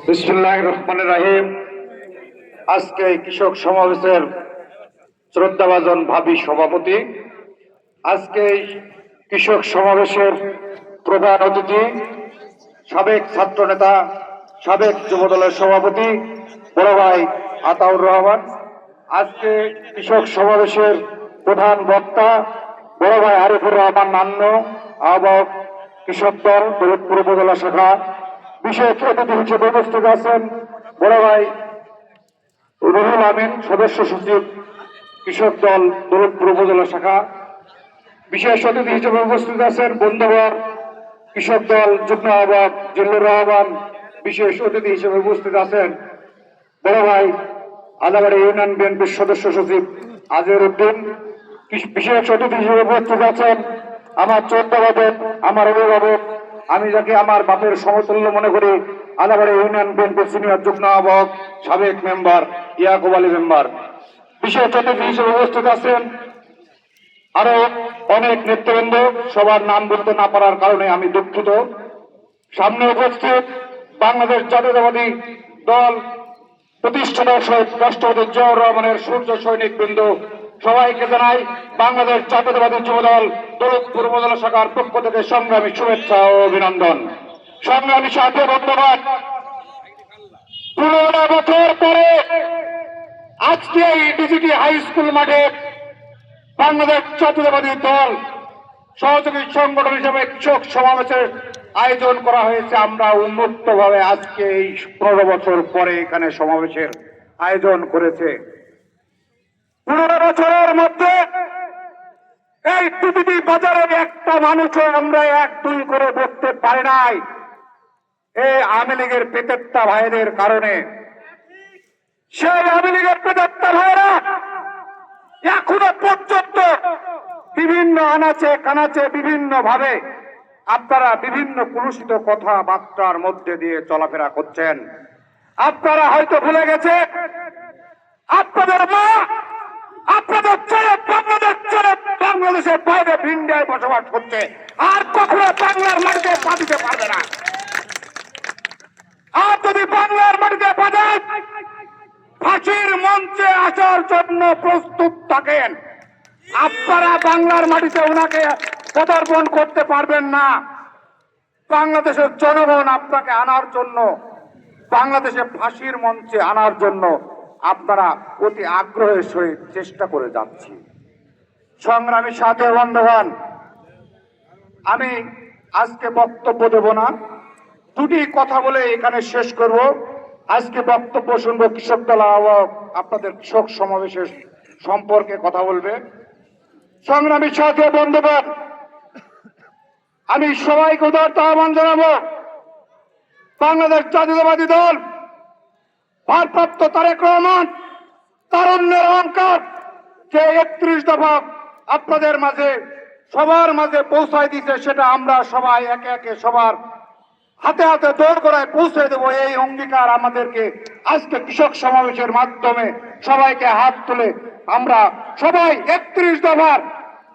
বিসমিল্লাহির রহমানির রহিম। আজকে কৃষক সমাবেশের শ্রদ্ধাভাজন ভাবী সভাপতি, আজকে কৃষক সমাবেশের প্রধান অতিথি, সাবেক ছাত্র নেতা, সাবেক যুবদলের সভাপতি বড় ভাই আতাউর রহমান, আজকে কৃষক সমাবেশের প্রধান বক্তা বড় ভাই আরিফুর রহমান নান্ন, আহ্বায়ক কৃষক দল দৌলতপুর উপজেলা শাখা। বিশেষ অতিথি হিসেবে উপস্থিত আছেন বড় ভাই রুহুল আমিন, সদস্য সচিব কৃষক দল দৌলতপুর উপজেলা শাখা। বিশেষ অতিথি হিসেবে উপস্থিত আছেন বন্ধুবর কৃষক দল যুগ্ম আহ্বায়ক জিল্লুর রহমান। বিশেষ অতিথি হিসেবে উপস্থিত আছেন বড় ভাই আদাবাড়ি ইউনিয়ন বিএনপির সদস্য সচিব আজের উদ্দিন। বিশেষ অতিথি হিসেবে উপস্থিত আছেন আমার চৌদ্দবাদক, আমার অভিভাবক, আমি যাকে আমার বাপের সমতুল্য মনে করি, আদাবাড়ি ইউনিয়ন বিএনপির সিনিয়র যুগ্ম আহ্বায়ক সাবেক মেম্বার ইয়াকুব আলী মেম্বার। বিশেষ অতিথি হিসেবে উপস্থিত আছেন আরো অনেক নেতৃবৃন্দ, সবার নাম বলতে না পারার কারণে আমি দুঃখিত। সামনে উপস্থিত বাংলাদেশ জাতীয়তাবাদী দল প্রতিষ্ঠাতা শহীদ রাষ্ট্রপতি জিয়াউর রহমানের সূর্য সৈনিক বৃন্দ, সবাইকে জানাই বাংলাদেশ জাতীয়তাবাদী যুবদল দৌলতপুর উপজেলা শাখার পক্ষ থেকে সংগ্রামী শুভেচ্ছা ও অভিনন্দন। সংগ্রামী সাথে বন্ধুবান, 15 বছর পরে আজকে এই ডিজিটি হাই স্কুল মাঠে বাংলাদেশ জাতীয়তাবাদী দল সহযোগী সংগঠন হিসেবে কৃষক সমাবেশের আয়োজন করা হয়েছে। আমরা উন্মুক্ত ভাবে আজকে এই 15 বছর পরে এখানে সমাবেশের আয়োজন করেছে। 15 বছরের মধ্যে এই টিটিভি বাজারের একটা মানুষও আমরা 1-2 করে বলতে পারি নাই, এই আওয়ামী লীগের পেতেত্তা ভাইদের কারণে। সেই আওয়ামী লীগের পেতেত্তা ভাইরা এখনো পর্যন্ত বিভিন্ন আনাচে কানাচে বিভিন্ন ভাবে আপনারা বিভিন্ন কলুষিত কথাবার্তার মধ্যে দিয়ে চলাফেরা করছেন। আপনারা হয়তো ভুলে গেছে আপনাদের মা আপনাদের ছেলে বাংলাদেশের বাইরে ইন্ডিয়ায় বসবাস করছে, আর কখনো বাংলার মাটিতে পা দিতে পারবে না। আর যদি বাংলার মাটিতে পা দেন, ফাঁসির মঞ্চে আসার জন্য প্রস্তুত থাকেন। আপনারা বাংলার মাটিতে ওনাকে পদার্পণ করতে পারবেন না। বাংলাদেশের জনগণ আপনাকে আনার জন্য, বাংলাদেশে ফাঁসির মঞ্চে আনার জন্য আপনারা অতি আগ্রহের সহিত চেষ্টা করে যাচ্ছি। সংগ্রামী সাথী বন্ধুগণ, আমি আজকে বক্তব্য দেব না, দুটি কথা বলে এখানে শেষ করব। আজকে বক্তব্য শুনবো কৃষক দল আহ্বায়ক, আপনাদের কৃষক সমাবেশের সম্পর্কে কথা বলবে। সংগ্রামী সাথী বন্ধুগণ, আমি সবাইকে উদারতা আহ্বান জানাবো, বাংলাদেশ জাতীয়তাবাদী দল ভারপ্রাপ্ত তারেক রহমান তারুণ্যের অহংকার যে 31 দফা আপনাদের মাঝে সবার মাঝে পৌঁছায় দিতে, সেটা আমরা সবাই একে একে সবার হাতে হাতে দৌড় করায় পৌঁছে দেবো। এই অঙ্গীকার আমাদেরকে আজকে কৃষক সমাবেশের মাধ্যমে সবাইকে হাত তুলে আমরা সবাই 31 দফার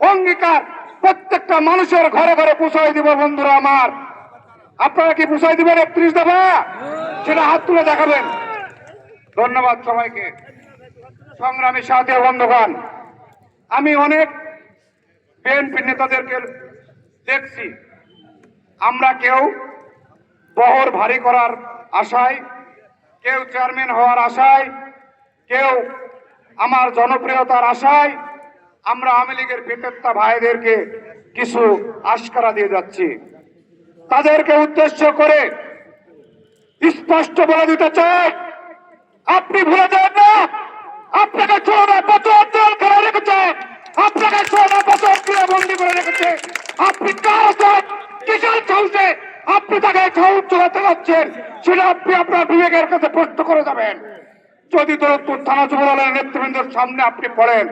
অঙ্গীকার প্রত্যেকটা মানুষের ঘরে ঘরে পৌঁছাই দিব। বন্ধুরা আমার, আপনারা কি পৌঁছাই দিবেন 31 দফা? সেটা হাত তুলে দেখাবেন। ধন্যবাদ সবাইকে। সংগ্রামী সাথী বন্ধুগণ, আমি অনেক বিএনপি নেতাদেরকে দেখছি, আমরা কেউ বহর ভারী করার আশায়, কেউ চেয়ারম্যান হওয়ার আশায়, কেউ আমার জনপ্রিয়তার আশায় আমরা আওয়ামী লীগের পেতেত্তা ভাইদেরকে কিছু আশকারা দিয়ে যাচ্ছি। তাদেরকে উদ্দেশ্য করে স্পষ্ট বলে দিতে চাই, আপনি ভুলে যান না, আপনাকে 14 বছর জেল করে রেখেছে, আপনাকে 14 বছর গৃহবন্দী করে রেখেছে। আপনি কার কিসের সাহসে আপনি তাকে সাহস চলাতে যাচ্ছেন, সেটা আপনি আপনার বিবেকের কাছে প্রশ্ন করে যাবেন। যদি দৌলতপুর থানা যুবদলের নেতৃবৃন্দের সামনে আপনি পড়েন,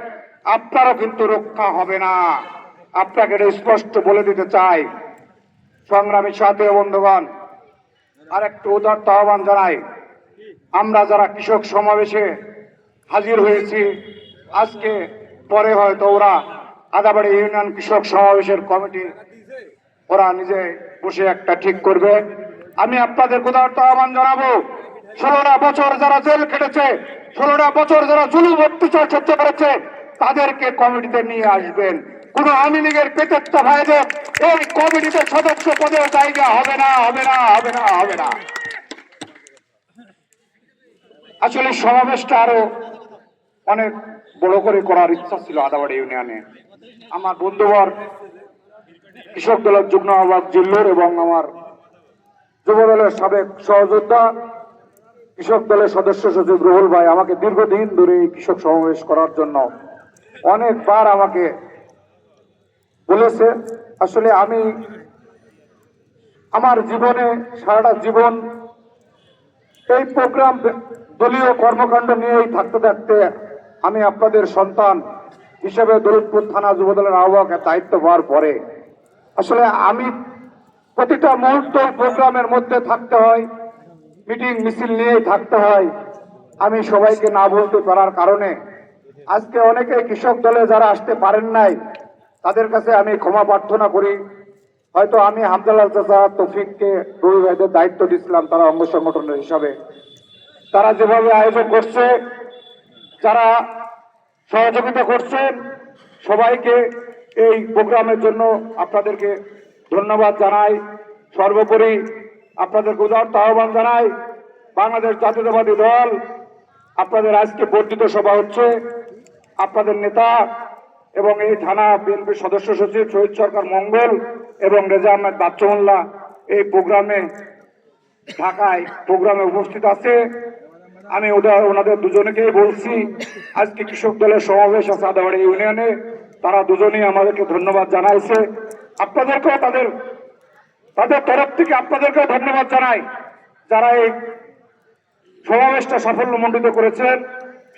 আপনারও কিন্তু রক্ষা হবে না। আপনাকে এটা স্পষ্ট বলে দিতে চাই। সংগ্রামী সাথী বন্ধুগণ, আর একটু উদারত আহ্বান জানাই, আমরা যারা কৃষক সমাবেশে হাজির হয়েছি, আজকে পরে হয়তো ওরা আদাবাড়ি ইউনিয়ন কৃষক সমাবেশের কমিটি ওরা নিজে বসে একটা ঠিক করবে। আমি আপনাদের ক্ষুধার্ত আহ্বান জানাবো, 16টা বছর যারা জেল খেটেছে, 16টা বছর যারা জুলুম অত্যাচার সহ্য করেছে, তাদেরকে কমিটিতে নিয়ে আসবেন। কোন আওয়ামী লীগের পেটেত্তা ভাইদের এই কমিটিতে সদস্য পদের জায়গা হবে না, হবে না, হবে না, হবে না। আসলে সমাবেশটা আরো অনেক বড় করে করার ইচ্ছা ছিল আদাবাড়ি ইউনিয়নে। আমার বন্ধুবর কৃষক দলের যুগ্ম আহ্বায়ক জিল্লুর এবং আমার যুব দলের সাবেক সহযোদ্ধা কৃষক দলের সদস্য সচিব রুহুল ভাই আমাকে দীর্ঘদিন ধরে এই কৃষক সমাবেশ করার জন্য অনেকবার আমাকে বলেছে। আসলে আমি আমার জীবনে সারাটা জীবন এই প্রোগ্রাম দলীয় কর্মকাণ্ড নিয়েই থাকতে থাকতে আমি আপনাদের সন্তান হিসেবে দৌলতপুর থানা যুব দলের আহ্বায়কের দায়িত্ব পাওয়ার পরে আসলে আমি প্রতিটা মুহূর্ত প্রোগ্রামের মধ্যে থাকতে হয়, মিটিং মিছিল নিয়েই থাকতে হয়। আমি সবাইকে না বলতে পারার কারণে আজকে অনেকে কৃষক দলে যারা আসতে পারেন নাই তাদের কাছে আমি ক্ষমা প্রার্থনা করি। হয়তো আমি হামদাল্লাহ চাচা তৌফিককে রবি ভাইদের দায়িত্ব দিয়েছিলাম তারা অঙ্গ সংগঠনের হিসাবে, তারা যেভাবে আয়োজন করছে, যারা সহযোগিতা করছেন সবাইকে এই প্রোগ্রামের জন্য আপনাদেরকে ধন্যবাদ জানাই। সর্বোপরি আপনাদেরকে উদারত আহ্বান জানাই, বাংলাদেশ জাতীয়তাবাদী দল আপনাদের আজকে বর্ধিত সভা হচ্ছে, আপনাদের নেতা এবং এই থানা বিএনপির সদস্য সচিব শহীদ সরকার মঙ্গল এবং রেজা আহমেদ বাচ্চুমোল্লা এই প্রোগ্রামে ঢাকায় প্রোগ্রামে উপস্থিত আছে। আমি ওনাদের দুজনকেই বলছি আজকে কৃষক দলের সমাবেশ আছে আদাবাড়ি ইউনিয়নে, তারা দুজনেই আমাদেরকে ধন্যবাদ জানাইছে। আপনাদেরকেও তাদের তরফ থেকে আপনাদেরকেও ধন্যবাদ জানাই যারা এই সমাবেশটা সাফল্যমণ্ডিত করেছেন।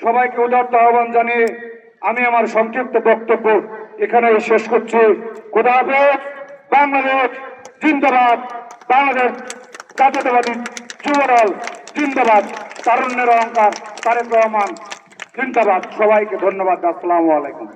সবাইকে উদারত আহ্বান জানিয়ে আমি আমার সংক্ষিপ্ত বক্তব্য এখানে শেষ করছি। খোদা হাফেজ। বাংলাদেশ জিন্দাবাদ, বাংলাদেশ জাতীয়তাবাদী যুবদল জিন্দাবাদ, তারুণ্যের অহংকার তারেক রহমান জিন্দাবাদ। সবাইকে ধন্যবাদ। আসসালামু আলাইকুম।